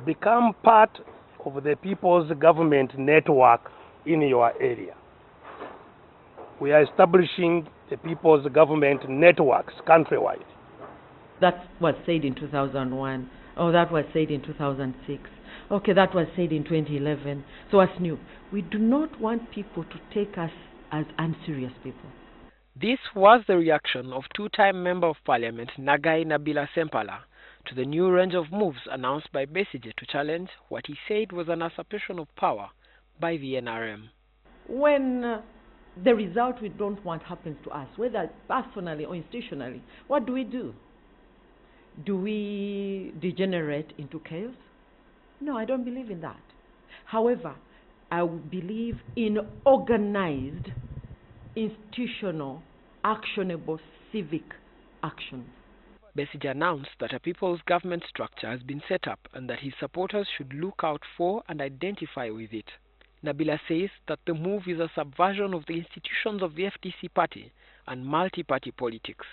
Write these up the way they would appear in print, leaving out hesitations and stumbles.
become part of the people's government network in your area. We are establishing the people's government networks countrywide. That was said in 2001. Oh, that was said in 2006. Okay, that was said in 2011. So what's new? We do not want people to take us as unserious people. This was the reaction of two-time Member of Parliament Nagai Nabila Sempala to the new range of moves announced by Besigye to challenge what he said was an usurpation of power by the NRM. When the result we don't want happens to us, whether personally or institutionally, what do? Do we degenerate into chaos? No, I don't believe in that. However, I believe in organized, institutional, actionable civic actions. Besigye announced that a people's government structure has been set up and that his supporters should look out for and identify with it. Nabila says that the move is a subversion of the institutions of the FDC party and multi-party politics.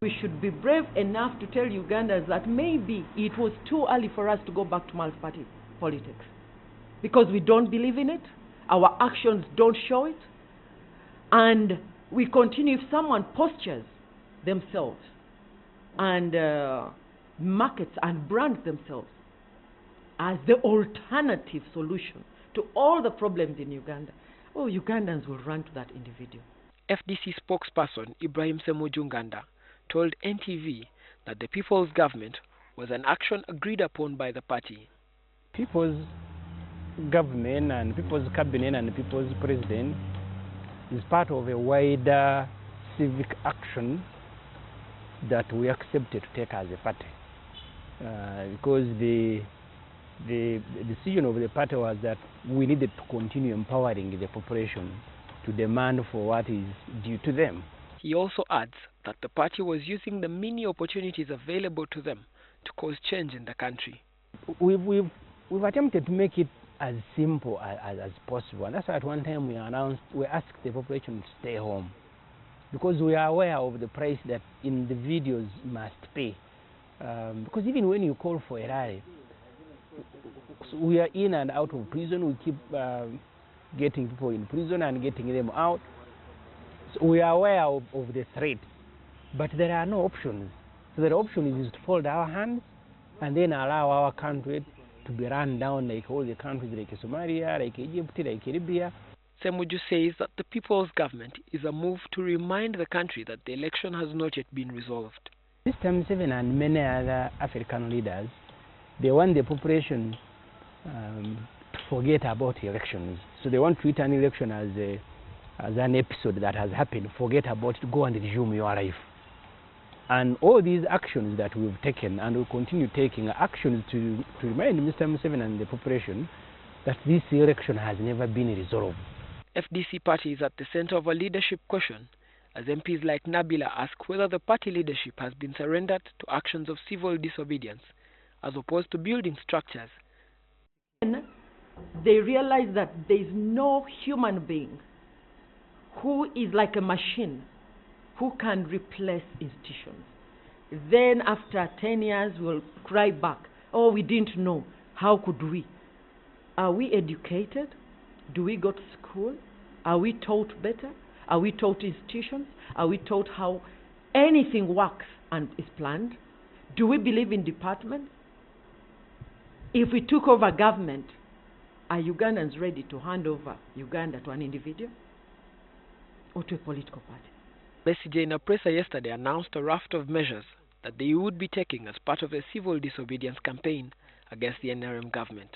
We should be brave enough to tell Ugandans that maybe it was too early for us to go back to multi-party politics because we don't believe in it, our actions don't show it, and we continue. If someone postures themselves and markets and brands themselves as the alternative solution to all the problems in Uganda, oh, Ugandans will run to that individual. FDC spokesperson Ibrahim Semujunganda told NTV that the People's Government was an action agreed upon by the party. People's Government and People's Cabinet and People's President is part of a wider civic action that we accepted to take as a party. Because the decision of the party was that we needed to continue empowering the population to demand for what is due to them. He also adds that the party was using the many opportunities available to them to cause change in the country. We've attempted to make it as simple as possible, and that's why at one time we asked the population to stay home, because we are aware of the price that individuals must pay. Because even when you call for a rally, we are in and out of prison. We keep getting people in prison and getting them out. So we are aware of the threat, but there are no options. So the option is to fold our hands and then allow our country to be run down like all the countries like Somalia, like Egypt, like Libya. Semuju says that the People's Government is a move to remind the country that the election has not yet been resolved. This time, Museveni and many other African leaders, they want the population to forget about elections. So they want to treat an election as an episode that has happened. Forget about it, go and resume your life. And all these actions that we've taken and will continue taking are actions to remind Mr. Museveni and the population that this election has never been resolved. FDC party is at the center of a leadership question, as MPs like Nabila ask whether the party leadership has been surrendered to actions of civil disobedience, as opposed to building structures. They realize that there is no human being who is like a machine who can replace institutions. Then after 10 years, we'll cry back, oh, we didn't know. How could we? Are we educated? Do we go to school? Are we taught better? Are we taught institutions? Are we taught how anything works and is planned? Do we believe in departments? If we took over government, are Ugandans ready to hand over Uganda to an individual or to a political party? Besigye in a presser yesterday announced a raft of measures that they would be taking as part of a civil disobedience campaign against the NRM government.